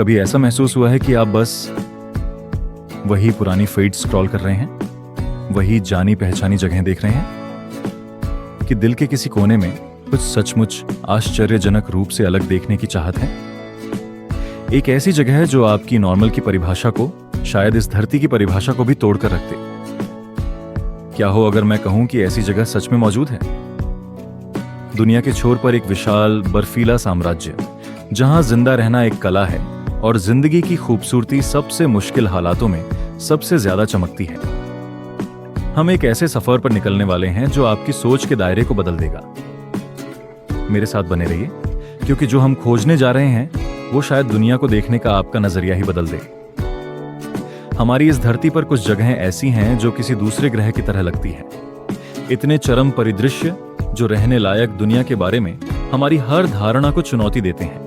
कभी ऐसा महसूस हुआ है कि आप बस वही पुरानी फीड स्क्रॉल कर रहे हैं, वही जानी पहचानी जगहें देख रहे हैं, कि दिल के किसी कोने में कुछ सचमुच आश्चर्यजनक रूप से अलग देखने की चाहत है? एक ऐसी जगह है जो आपकी नॉर्मल की परिभाषा को, शायद इस धरती की परिभाषा को भी तोड़कर रख दे। क्या हो अगर मैं कहूं कि ऐसी जगह सच में मौजूद है? दुनिया के छोर पर एक विशाल बर्फीला साम्राज्य, जहां जिंदा रहना एक कला है और जिंदगी की खूबसूरती सबसे मुश्किल हालातों में सबसे ज्यादा चमकती है। हम एक ऐसे सफर पर निकलने वाले हैं जो आपकी सोच के दायरे को बदल देगा। मेरे साथ बने रहिए, क्योंकि जो हम खोजने जा रहे हैं वो शायद दुनिया को देखने का आपका नजरिया ही बदल दे। हमारी इस धरती पर कुछ जगहें ऐसी हैं जो किसी दूसरे ग्रह की तरह लगती हैं। इतने चरम परिदृश्य जो रहने लायक दुनिया के बारे में हमारी हर धारणा को चुनौती देते हैं।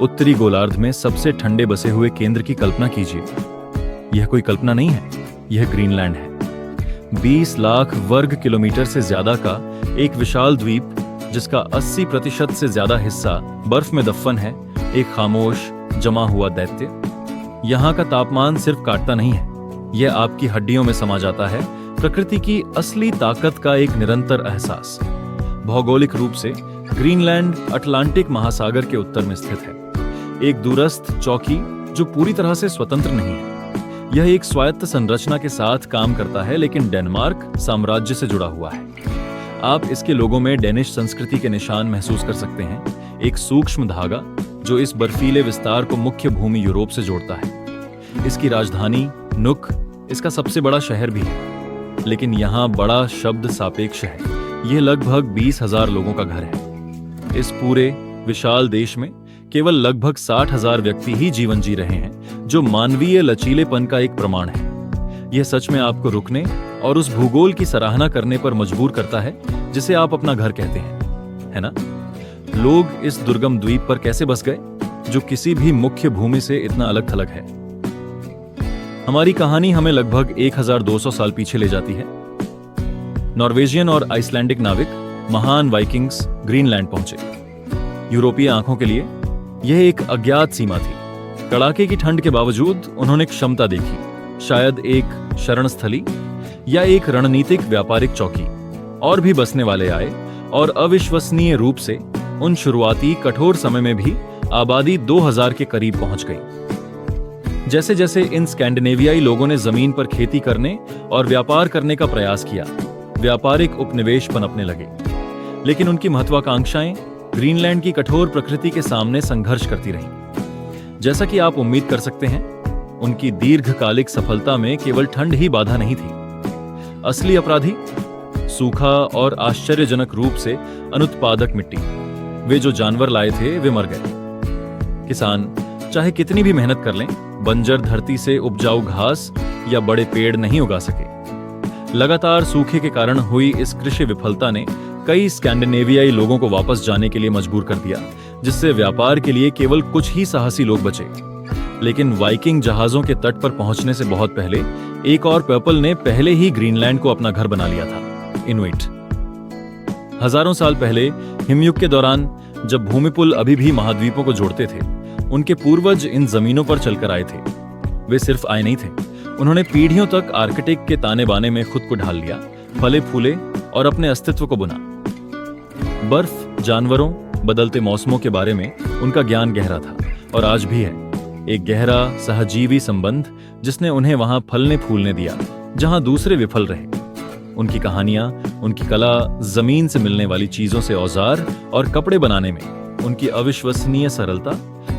उत्तरी गोलार्ध में सबसे ठंडे बसे हुए केंद्र की कल्पना कीजिए। यह कोई कल्पना नहीं है, यह ग्रीनलैंड है। 20 लाख वर्ग किलोमीटर से ज्यादा का एक विशाल द्वीप, जिसका 80% से ज्यादा हिस्सा बर्फ में दफन है, एक खामोश जमा हुआ दैत्य। यहाँ का तापमान सिर्फ काटता नहीं है, यह आपकी हड्डियों में समा जाता है। प्रकृति की असली ताकत का एक निरंतर एहसास। भौगोलिक रूप से ग्रीनलैंड अटलांटिक महासागर के उत्तर में स्थित है, एक दूरस्थ चौकी जो पूरी तरह से स्वतंत्र नहीं है। यह एक स्वायत्त संरचना के साथ काम करता है, लेकिन डेनमार्क साम्राज्य से जुड़ा हुआ है। आप इसके लोगों में डेनिश संस्कृति के निशान महसूस कर सकते हैं, एक सूक्ष्म धागा जो इस बर्फीले विस्तार को मुख्य भूमि यूरोप से जोड़ता है। इसकी राजधानी नुक इसका सबसे बड़ा शहर भी है, लेकिन यहाँ बड़ा शब्द सापेक्ष है। यह लगभग 20,000 लोगों का घर है। इस पूरे विशाल देश में केवल लगभग 60,000 व्यक्ति ही जीवन जी रहे हैं, जो मानवीय लचीलेपन का एक प्रमाण है। यह सच में आपको रुकने और उस भूगोल की सराहना करने पर मजबूर करता है जिसे आप अपना घर कहते हैं, है ना? लोग इस दुर्गम द्वीप पर कैसे बस गए, जो किसी भी मुख्य भूमि से इतना अलग थलग है? हमारी कहानी हमें लगभग 1200 साल पीछे ले जाती है। नॉर्वेजियन और आइसलैंडिक नाविक महान वाइकिंग्स ग्रीनलैंड पहुंचे। यूरोपीय आंखों के लिए यह एक अज्ञात सीमा थी। कड़ाके की ठंड के बावजूद उन्होंने क्षमता देखी, शायद एक शरणस्थली या एक रणनीतिक व्यापारिक चौकी। और भी बसने वाले आए और अविश्वसनीय रूप से उन शुरुआती कठोर समय में भी आबादी 2000 के करीब पहुंच गई। जैसे जैसे इन स्कैंडिनेवियाई लोगों ने जमीन पर खेती करने और व्यापार करने का प्रयास किया, व्यापारिक उपनिवेश पनपने लगे। लेकिन उनकी महत्वाकांक्षाएं ग्रीनलैंड की कठोर प्रकृति के सामने संघर्ष करती रहीं। जैसा कि आप उम्मीद कर सकते हैं, उनकी दीर्घकालिक सफलता में केवल ठंड ही बाधा नहीं थी। असली अपराधी सूखा और आश्चर्यजनक रूप से अनुत्पादक मिट्टी। वे जो जानवर लाए थे वे मर गए। किसान चाहे कितनी भी मेहनत कर लें, बंजर धरती से उपजाऊ घास या बड़े पेड़ नहीं उगा सके। लगातार सूखे के कारण हुई इस कृषि विफलता ने कई स्कैंडिनेवियाई लोगों को वापस जाने के लिए मजबूर कर दिया, जिससे व्यापार के लिए केवल कुछ ही साहसी लोग बचे। लेकिन वाइकिंग जहाजों के तट पर पहुंचने से बहुत पहले एक और पीपल ने पहले ही ग्रीनलैंड को अपना घर बना लिया था, इनुइट। हजारों साल पहले हिमयुग के दौरान, जब भूमिपुल अभी भी महाद्वीपों को जोड़ते थे, उनके पूर्वज इन जमीनों पर चलकर आए थे। वे सिर्फ आए नहीं थे, उन्होंने पीढ़ियों तक आर्कटिक के ताने बाने में खुद को ढाल लिया, फले फूले और अपने अस्तित्व को बुना। बर्फ, जानवरों, बदलते मौसमों के बारे में उनका ज्ञान गहरा था, और आज भी है। एक गहरा सहजीवी संबंध जिसने उन्हें वहां फलने फूलने दिया जहां दूसरे विफल रहे। उनकी कहानियां, उनकी कला, जमीन से मिलने वाली चीजों से औजार और कपड़े बनाने में उनकी अविश्वसनीय सरलता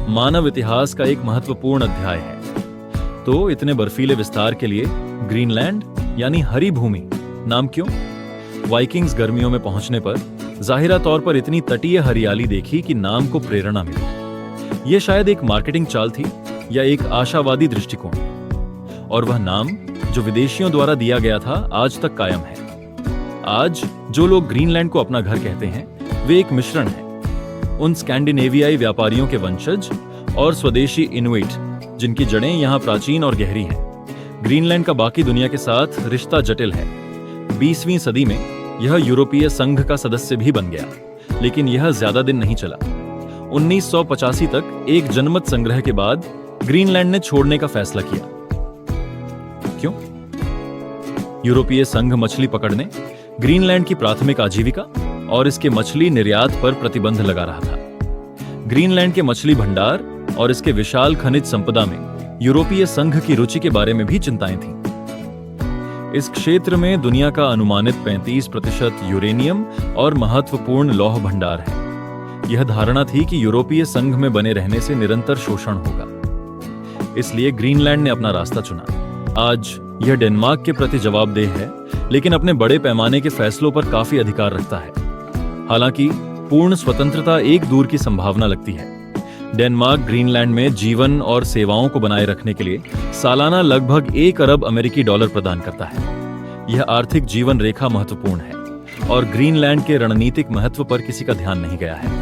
मानव इतिहास का एक महत्वपूर्ण अध्याय है। तो इतने बर्फीले विस्तार के लिए ग्रीनलैंड यानी हरी भूमि नाम क्यों? वाइकिंग्स गर्मियों में पहुंचने पर जाहिरा तौर पर इतनी तटीय हरियाली देखी कि नाम को प्रेरणा मिली। यह शायद एक मार्केटिंग चाल थी या एक आशावादी दृष्टिकोण, और वह नाम जो विदेशियों द्वारा दिया गया था आज तक कायम है। आज जो लोग ग्रीनलैंड को अपना घर कहते हैं, वे एक मिश्रण है उन स्कैंडिनेवियाई व्यापारियों के वंशज और स्वदेशी इनुइट, जिनकी जड़ें यहाँ प्राचीन और गहरी हैं। ग्रीनलैंड का बाकी दुनिया के साथ रिश्ता जटिल है। 20वीं सदी में यह यूरोपीय संघ का सदस्य भी बन गया, लेकिन यह ज्यादा दिन नहीं चला। 1985 तक एक जनमत संग्रह के बाद ग्रीनलैंड ने छोड़ने का फैसला किया। क्यों? यूरोपीय संघ मछली पकड़ने, ग्रीनलैंड की प्राथमिक आजीविका और इसके मछली निर्यात पर प्रतिबंध लगा रहा था। ग्रीनलैंड के मछली भंडार और इसके विशाल खनिज संपदा में यूरोपीय संघ की रुचि के बारे में भी चिंताएं थीं। इस क्षेत्र में दुनिया का अनुमानित 35% यूरेनियम और महत्वपूर्ण लौह भंडार है। यह धारणा थी कि यूरोपीय संघ में बने रहने से निरंतर शोषण होगा, इसलिए ग्रीनलैंड ने अपना रास्ता चुना। आज यह डेनमार्क के प्रति जवाबदेह है, लेकिन अपने बड़े पैमाने के फैसलों पर काफी अधिकार रखता है। हालांकि पूर्ण स्वतंत्रता एक दूर की संभावना लगती है। डेनमार्क ग्रीनलैंड में जीवन और सेवाओं को बनाए रखने के लिए सालाना लगभग 1 अरब अमेरिकी डॉलर प्रदान करता है। यह आर्थिक जीवन रेखा महत्वपूर्ण है और ग्रीनलैंड के रणनीतिक महत्व पर किसी का ध्यान नहीं गया है।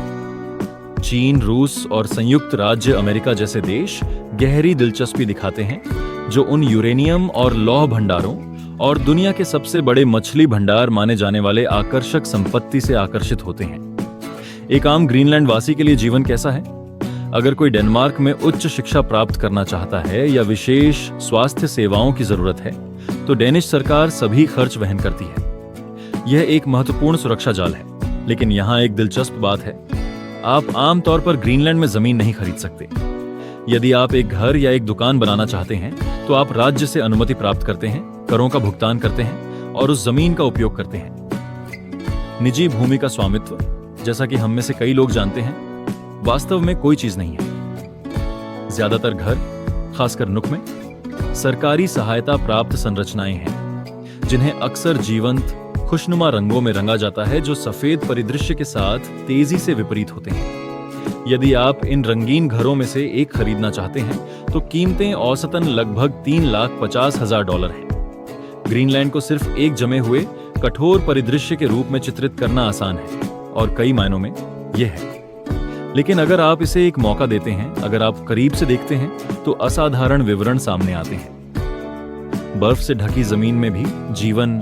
चीन, रूस और संयुक्त राज्य अमेरिका जैसे देश गहरी दिलचस्पी दिखाते हैं, जो उन यूरेनियम और लौह भंडारों और दुनिया के सबसे बड़े मछली भंडार माने जाने वाले आकर्षक संपत्ति से आकर्षित होते हैं। एक आम ग्रीनलैंड वासी के लिए जीवन कैसा है? अगर कोई डेनमार्क में उच्च शिक्षा प्राप्त करना चाहता है या विशेष स्वास्थ्य सेवाओं की जरूरत है, तो डेनिश सरकार सभी खर्च वहन करती है। यह एक महत्वपूर्ण सुरक्षा जाल है। लेकिन यहाँ एक दिलचस्प बात है, आप आमतौर पर ग्रीनलैंड में जमीन नहीं खरीद सकते। यदि आप एक घर या एक दुकान बनाना चाहते हैं, तो आप राज्य से अनुमति प्राप्त करते हैं, करों का भुगतान करते हैं और उस जमीन का उपयोग करते हैं। निजी भूमि का स्वामित्व, जैसा कि हम में से कई लोग जानते हैं, वास्तव में कोई चीज नहीं है। ज्यादातर घर, खासकर नुक में, सरकारी सहायता प्राप्त संरचनाएं हैं, जिन्हें अक्सर जीवंत, खुशनुमा रंगों में रंगा जाता है, जो सफेद परिदृश्य के साथ तेजी से विपरीत होते हैं। यदि आप इन रंगीन घरों में से एक खरीदना चाहते हैं, तो कीमतें औसतन लगभग $3,50,000 हैं। ग्रीनलैंड को सिर्फ एक जमे हुए कठोर परिदृश्य के रूप में चित्रित करना आसान है, और कई मायनों में यह है। लेकिन अगर आप इसे एक मौका देते हैं, अगर आप करीब से देखते हैं, तो असाधारण विवरण सामने आते हैं। बर्फ से ढकी जमीन में भी जीवन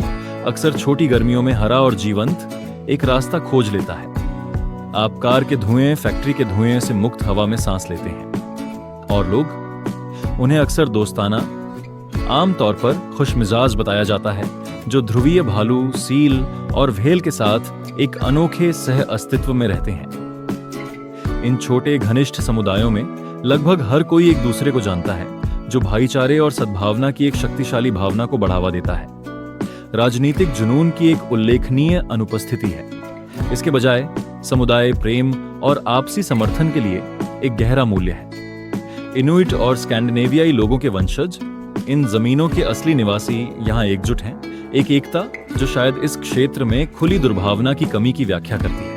अक्सर छोटी गर्मियों में हरा और जीवंत एक रास्ता खोज लेता है। आप कार के धुएं, फैक्ट्री के धुएं से मुक्त हवा में सांस लेते हैं, और लोग उन्हें अक्सर दोस्ताना, आमतौर पर खुशमिजाज बताया जाता है, जो ध्रुवीय भालू, सील और व्हेल के साथ एक अनोखे सह अस्तित्व में रहते हैं। इन छोटे घनिष्ठ समुदायों में लगभग हर कोई एक दूसरे को जानता है, जो भाईचारे और सद्भावना की एक शक्तिशाली भावना को बढ़ावा देता है। राजनीतिक जुनून की एक उल्लेखनीय अनुपस्थिति है। इसके बजाय समुदाय प्रेम और आपसी समर्थन के लिए एक गहरा मूल्य है। इनुइट और स्कैंडिनेवियाई लोगों के वंशज, इन जमीनों के असली निवासी, यहाँ एकजुट हैं, एक एकता जो शायद इस क्षेत्र में खुली दुर्भावना की कमी की व्याख्या करती है।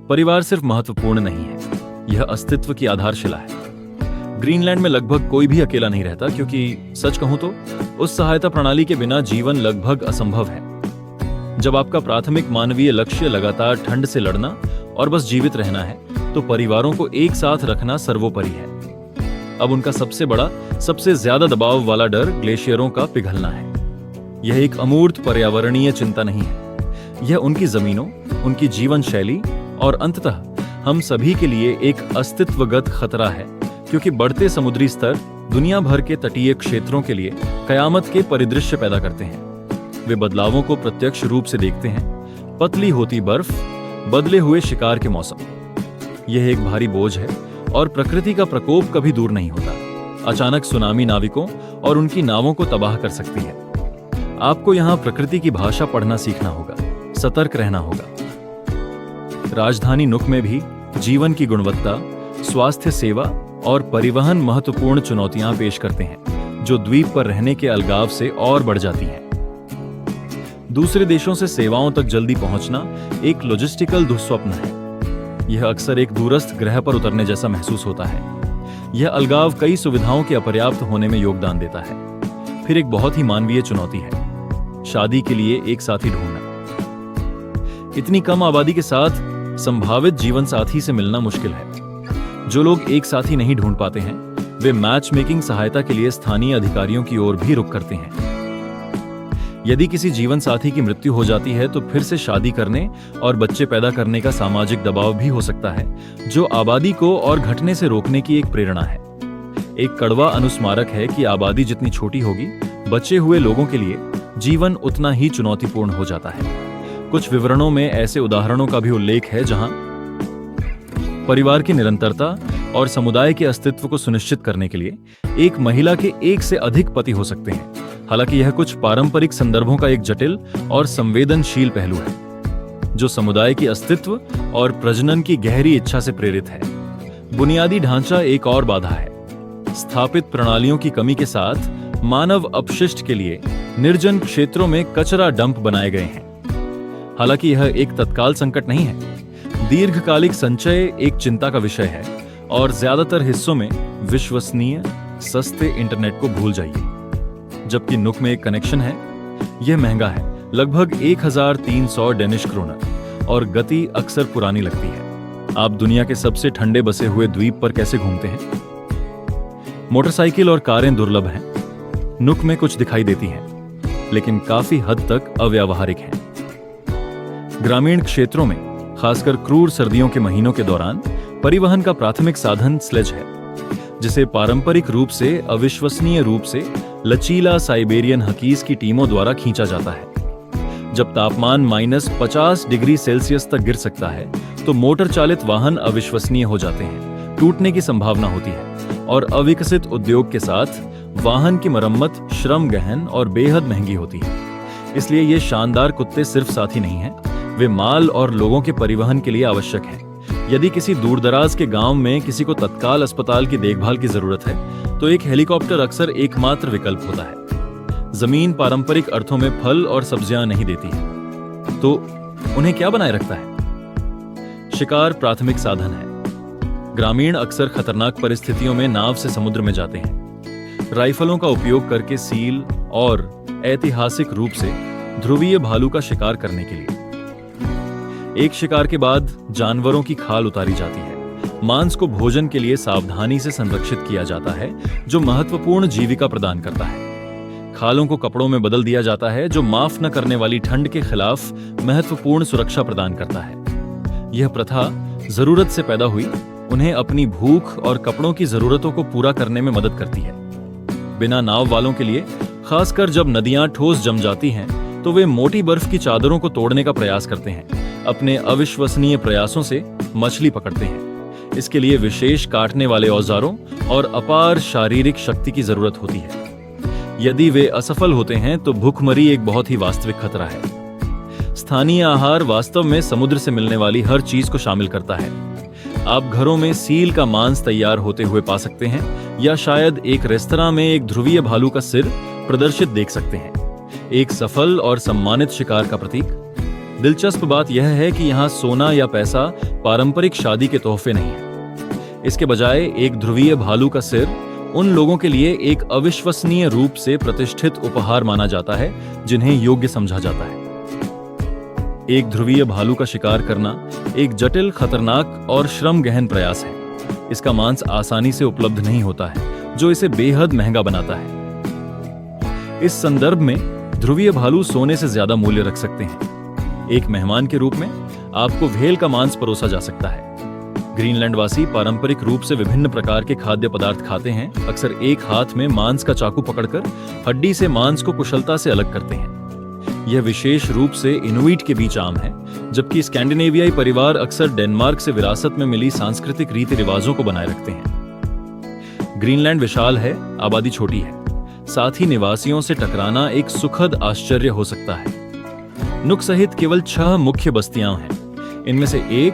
परिवार सिर्फ महत्वपूर्ण नहीं है, यह अस्तित्व की आधारशिला है। ग्रीनलैंड में लगभग कोई भी अकेला नहीं रहता, क्योंकि सच कहूं तो उस सहायता प्रणाली के बिना जीवन लगभग असंभव है। जब आपका प्राथमिक मानवीय लक्ष्य लगातार ठंड से लड़ना और बस जीवित रहना है, तो परिवारों को एक साथ रखना सर्वोपरि है। अब उनका सबसे बड़ा, सबसे ज्यादा दबाव वाला डर ग्लेशियरों का पिघलना है। यह एक अमूर्त पर्यावरणीय चिंता नहीं है, यह उनकी जमीनों, उनकी जीवन शैली और अंततः हम सभी के लिए एक अस्तित्वगत खतरा है, क्योंकि बढ़ते समुद्री स्तर दुनिया भर के तटीय क्षेत्रों के लिए कयामत के परिदृश्य पैदा करते हैं। वे बदलावों को प्रत्यक्ष रूप से देखते हैं, पतली होती बर्फ, बदले हुए शिकार के मौसम। यह एक भारी बोझ है और प्रकृति का प्रकोप कभी दूर नहीं होता। अचानक सुनामी नाविकों और उनकी नावों को तबाह कर सकती है। आपको यहाँ प्रकृति की भाषा पढ़ना सीखना होगा, सतर्क रहना होगा। राजधानी नुक में भी जीवन की गुणवत्ता, स्वास्थ्य सेवा और परिवहन महत्वपूर्ण चुनौतियां पेश करते हैं, जो द्वीप पर रहने के अलगाव से और बढ़ जाती हैं। दूसरे देशों से सेवाओं तक जल्दी पहुंचना एक लॉजिस्टिकल दुःस्वप्न है। यह अक्सर एक दूरस्थ ग्रह पर उतरने जैसा महसूस होता है। यह अलगाव कई सुविधाओं के अपर्याप्त होने में योगदान देता है। फिर एक बहुत ही मानवीय चुनौती है, शादी के लिए एक साथी ढूंढना। इतनी कम आबादी के साथ संभावित जीवन साथी से मिलना मुश्किल है। जो लोग एक साथी नहीं ढूंढ पाते हैं, वे मैच मेकिंग सहायता के लिए स्थानीय अधिकारियों की ओर भी रुख करते हैं। यदि किसी जीवन साथी की मृत्यु हो जाती है तो फिर से शादी करने और बच्चे पैदा करने का सामाजिक दबाव भी हो सकता है, जो आबादी को और घटने से रोकने की एक प्रेरणा है। एक कड़वा अनुस्मारक है कि आबादी जितनी छोटी होगी, बचे हुए लोगों के लिए जीवन उतना ही चुनौतीपूर्ण हो जाता है। कुछ विवरणों में ऐसे उदाहरणों का भी उल्लेख है जहां परिवार की निरंतरता और समुदाय के अस्तित्व को सुनिश्चित करने के लिए एक महिला के एक से अधिक पति हो सकते हैं। हालांकि यह कुछ पारंपरिक संदर्भों का एक जटिल और संवेदनशील पहलू है, जो समुदाय की अस्तित्व और प्रजनन की गहरी इच्छा से प्रेरित है। बुनियादी ढांचा एक और बाधा है। स्थापित प्रणालियों की कमी के साथ मानव अपशिष्ट के लिए निर्जन क्षेत्रों में कचरा डंप बनाए गए हैं। हालांकि यह एक तत्काल संकट नहीं है। दीर्घकालिक संचय एक चिंता का विषय है और ज्यादातर हिस्सों में विश्वसनीय, सस्ते इंटरनेट को भूल जाइए। जबकि नुक में एक कनेक्शन है, यह महंगा है, लगभग 1300 डेनिश क्रोनर, और गति अक्सर पुरानी लगती है। आप दुनिया के सबसे ठंडे बसे हुए द्वीप पर कैसे घूमते हैं? मोटरसाइकिल और कारें दुर्लभ हैं। नुक में कुछ दिखाई देती हैं, लेकिन काफी हद तक अव्यावहारिक हैं। ग्रामीण क्षेत्रों में, खासकर क्रूर सर्दियों के महीनों के दौरान, परिवहन का प्राथमिक साधन स्लेज है, जिसे पारंपरिक रूप से अविश्वसनीय रूप से लचीला साइबेरियन हकीज की टीमों द्वारा खींचा जाता है। जब तापमान -50 डिग्री सेल्सियस तक गिर सकता है, तो मोटर चालित वाहन अविश्वसनीय हो जाते हैं, टूटने की संभावना होती है, और अविकसित उद्योग के साथ वाहन की मरम्मत श्रम गहन और बेहद महंगी होती है। इसलिए ये शानदार कुत्ते सिर्फ साथी नहीं हैं, वे माल और लोगों के परिवहन के लिए आवश्यक हैं। यदि किसी दूरदराज के गांव में किसी को तत्काल अस्पताल की देखभाल की जरूरत है, तो एक हेलीकॉप्टर अक्सर एकमात्र विकल्प होता है। जमीन पारंपरिक अर्थों में फल और सब्जियां नहीं देती है, तो उन्हें क्या बनाए रखता है? शिकार प्राथमिक साधन है। ग्रामीण अक्सर खतरनाक परिस्थितियों में नाव से समुद्र में जाते हैं, राइफलों का उपयोग करके सील और ऐतिहासिक रूप से ध्रुवीय भालू का शिकार करने के लिए। एक शिकार के बाद जानवरों की खाल उतारी जाती है। मांस को भोजन के लिए सावधानी से संरक्षित किया जाता है, जो महत्वपूर्ण जीविका प्रदान करता है। खालों को कपड़ों में बदल दिया जाता है, जो माफ न करने वाली ठंड के खिलाफ महत्वपूर्ण सुरक्षा प्रदान करता है। यह प्रथा जरूरत से पैदा हुई, उन्हें अपनी भूख और कपड़ों की जरूरतों को पूरा करने में मदद करती है। बिना नाव वालों के लिए, खासकर जब नदियां ठोस जम जाती हैं, तो वे मोटी बर्फ की चादरों को तोड़ने का प्रयास करते हैं। अपने अविश्वसनीय प्रयासों से मछली पकड़ते हैं। इसके लिए विशेष काटने वाले औजारों और अपार शारीरिक शक्ति की जरूरत होती है। यदि वे असफल होते हैं तो भूखमरी एक बहुत ही वास्तविक खतरा है। स्थानीय आहार वास्तव में समुद्र से मिलने वाली हर चीज को शामिल करता है। आप घरों में सील का मांस तैयार होते हुए पा सकते हैं, या शायद एक रेस्तरां में एक ध्रुवीय भालू का सिर प्रदर्शित देख सकते हैं, एक सफल और सम्मानित शिकार का प्रतीक। दिलचस्प बात यह है कि यहाँ सोना या पैसा पारंपरिक शादी के तोहफे नहीं है। इसके बजाय एक ध्रुवीय भालू का सिर उन लोगों के लिए एक अविश्वसनीय रूप से प्रतिष्ठित उपहार माना जाता है जिन्हें योग्य समझा जाता है। एक ध्रुवीय भालू का शिकार करना एक जटिल, खतरनाक और श्रम गहन प्रयास है। इसका मांस आसानी से उपलब्ध नहीं होता है, जो इसे बेहद महंगा बनाता है। इस संदर्भ में ध्रुवीय भालू सोने से ज्यादा मूल्य रख सकते हैं। एक मेहमान के रूप में आपको व्हेल का मांस परोसा जा सकता है। ग्रीनलैंड वासी पारंपरिक रूप से विभिन्न प्रकार के खाद्य पदार्थ खाते हैं, अक्सर एक हाथ में मांस का चाकू पकड़कर हड्डी से मांस को कुशलता से अलग करते हैं। यह विशेष रूप से इनुइट के बीच आम है, जबकि स्कैंडिनेवियाई परिवार अक्सर डेनमार्क से विरासत में मिली सांस्कृतिक रीति रिवाजों को बनाए रखते हैं। ग्रीनलैंड विशाल है, आबादी छोटी है, साथ ही निवासियों से टकराना एक सुखद आश्चर्य हो सकता है। नुक सहित केवल 6 मुख्य बस्तियां हैं। इनमें से एक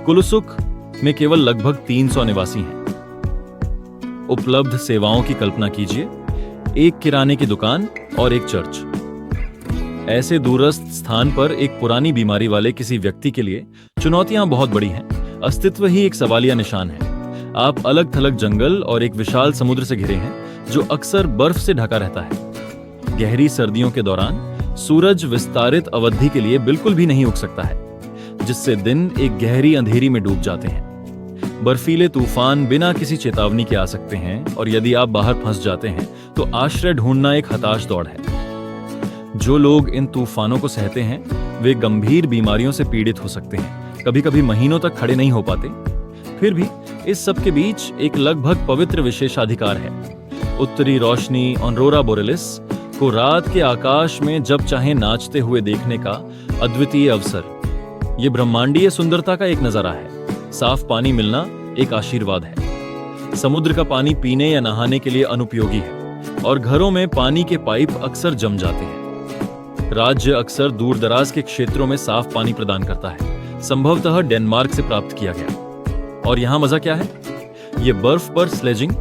कुलुसुक में केवल लगभग 300 निवासी हैं। उपलब्ध सेवाओं की कल्पना कीजिए, एक किराने की दुकान और एक चर्च। ऐसे दूरस्थ स्थान पर एक पुरानी बीमारी वाले किसी व्यक्ति के लिए चुनौतियां बहुत बड़ी हैं। अस्तित्व ही एक सवालिया निशान है। आप अलग थलग जंगल और एक विशाल समुद्र से घिरे हैं, जो अक्सर बर्फ से ढका रहता है। गहरी सर्दियों के दौरान सूरज विस्तारित अवधि के लिए बिल्कुल भी नहीं उग सकता है, जिससे दिन एक गहरी अंधेरी में डूब जाते हैं। बर्फीले तूफान बिना किसी चेतावनी के आ सकते हैं, और यदि आप बाहर फंस जाते हैं तो आश्रय ढूंढना एक हताश दौड़ है। जो लोग इन तूफानों को सहते हैं वे गंभीर बीमारियों से पीड़ित हो सकते हैं, कभी कभी महीनों तक खड़े नहीं हो पाते। फिर भी इस सब के बीच एक लगभग पवित्र विशेषाधिकार है। उत्तरी रोशनी ऑरोरा बोरेलिस को रात के आकाश में जब चाहे नाचते हुए देखने का अद्वितीय अवसर। ये ब्रह्मांडीय सुंदरता का एक नजारा है। साफ पानी मिलना एक आशीर्वाद है। समुद्र का पानी पीने या नहाने के लिए अनुपयोगी है और घरों में पानी के पाइप अक्सर जम जाते हैं। राज्य अक्सर दूर दराज के क्षेत्रों में साफ पानी प्रदान करता है, संभवतः डेनमार्क से प्राप्त किया गया। और यहाँ मजा क्या है? ये बर्फ पर स्लेजिंग,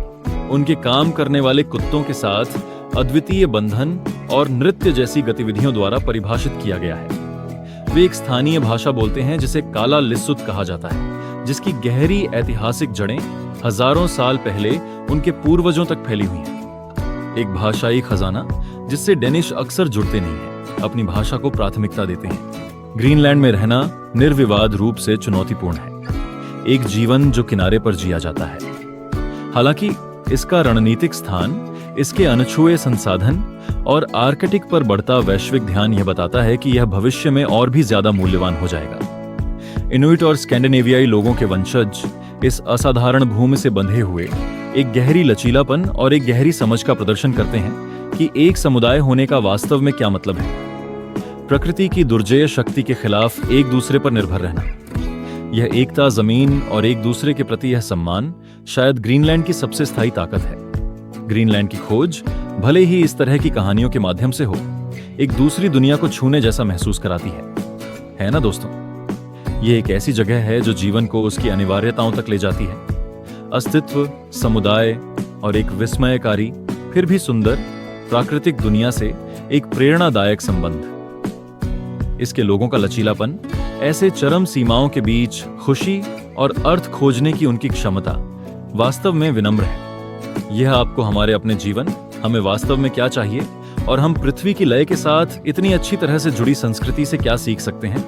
उनके काम करने वाले कुत्तों के साथ अद्वितीय बंधन और नृत्य जैसी गतिविधियों द्वारा परिभाषित किया गया है। वे एक स्थानीय भाषा बोलते हैं जिसे काला लिस्सुत कहा जाता है, जिसकी गहरी ऐतिहासिक जड़ें हजारों साल पहले उनके पूर्वजों तक फैली हुई हैं। एक भाषाई खजाना जिससे डेनिश अक्सर जुड़ते नहीं हैं, अपनी भाषा को प्राथमिकता देते हैं। ग्रीनलैंड में रहना निर्विवाद रूप से चुनौतीपूर्ण है, एक जीवन जो किनारे पर जिया जाता है। हालांकि इसका रणनीतिक स्थान, इसके अनछुए संसाधन और आर्कटिक पर बढ़ता वैश्विक ध्यान यह बताता है कि यह भविष्य में और भी ज्यादा मूल्यवान हो जाएगा। इनुइट और स्कैंडिनेवियाई लोगों के वंशज इस असाधारण भूमि से बंधे हुए एक गहरी लचीलापन और एक गहरी समझ का प्रदर्शन करते हैं कि एक समुदाय होने का वास्तव में क्या मतलब है। प्रकृति की दुर्जय शक्ति के खिलाफ एक दूसरे पर निर्भर रहना, यह एकता, जमीन और एक दूसरे के प्रति यह सम्मान शायद ग्रीनलैंड की सबसे स्थायी ताकत है। ग्रीनलैंड की खोज भले ही इस तरह की कहानियों के माध्यम से हो, एक दूसरी दुनिया को छूने जैसा महसूस कराती है ना दोस्तों? ये एक ऐसी जगह है जो जीवन को उसकी अनिवार्यताओं तक ले जाती है। अस्तित्व, समुदाय और एक विस्मयकारी फिर भी सुंदर प्राकृतिक दुनिया से एक प्रेरणादायक संबंध। इसके लोगों का लचीलापन, ऐसे चरम सीमाओं के बीच खुशी और अर्थ खोजने की उनकी क्षमता वास्तव में विनम्र है। यह आपको हमारे अपने जीवन, हमें वास्तव में क्या चाहिए और हम पृथ्वी की लय के साथ इतनी अच्छी तरह से जुड़ी संस्कृति से क्या सीख सकते हैं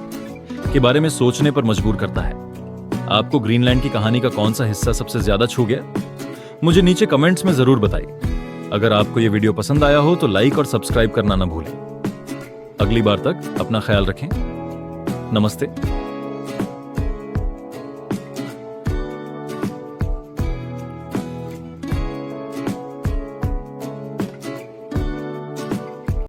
के बारे में सोचने पर मजबूर करता है। आपको ग्रीनलैंड की कहानी का कौन सा हिस्सा सबसे ज्यादा छू गया? मुझे नीचे कमेंट्स में जरूर बताइए। अगर आपको यह वीडियो पसंद आया हो तो लाइक और सब्सक्राइब करना ना भूलें। अगली बार तक अपना ख्याल रखें। नमस्ते।